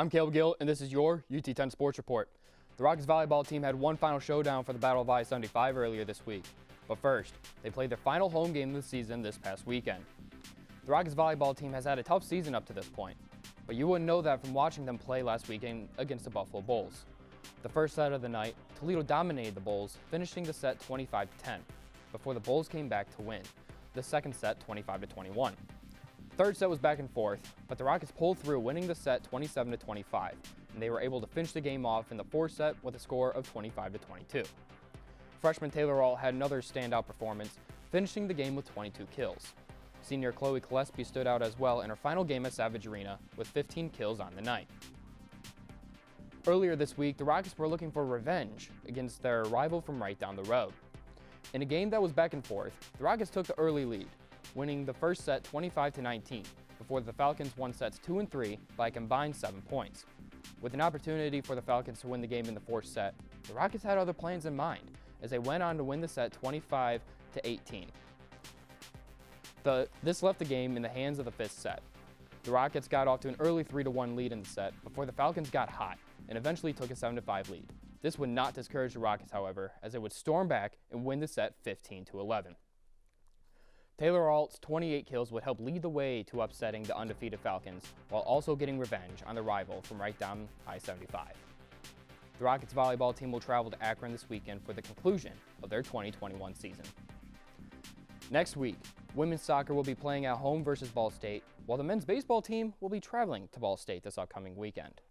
I'm Gill, and this is your UT10 Sports Report. The Rockets volleyball team had one final showdown for the Battle of I-75 earlier this week. But first, they played their final home game of the season this past weekend. The Rockets volleyball team has had a tough season up to this point, but you wouldn't know that from watching them play last weekend against the Buffalo Bulls. The first set of the night, Toledo dominated the Bulls, finishing the set 25-10, before the Bulls came back to win the second set 25-21. Third set was back and forth, but the Rockets pulled through, winning the set 27-25, and they were able to finish the game off in the fourth set with a score of 25-22. Freshman Taylor Alt had another standout performance, finishing the game with 22 kills. Senior Chloe Gillespie stood out as well in her final game at Savage Arena with 15 kills on the night. Earlier this week, the Rockets were looking for revenge against their rival from right down the road. In a game that was back and forth, the Rockets took the early lead, winning the first set 25-19, before the Falcons won sets 2 and 3 by a combined 7 points. With an opportunity for the Falcons to win the game in the fourth set, the Rockets had other plans in mind, as they went on to win the set 25-18. This left the game in the hands of the fifth set. The Rockets got off to an early 3-1 lead in the set before the Falcons got hot and eventually took a 7-5 lead. This would not discourage the Rockets, however, as they would storm back and win the set 15-11. Taylor Alt's 28 kills would help lead the way to upsetting the undefeated Falcons, while also getting revenge on the rival from right down I-75. The Rockets volleyball team will travel to Akron this weekend for the conclusion of their 2021 season. Next week, women's soccer will be playing at home versus Ball State, while the men's baseball team will be traveling to Ball State this upcoming weekend.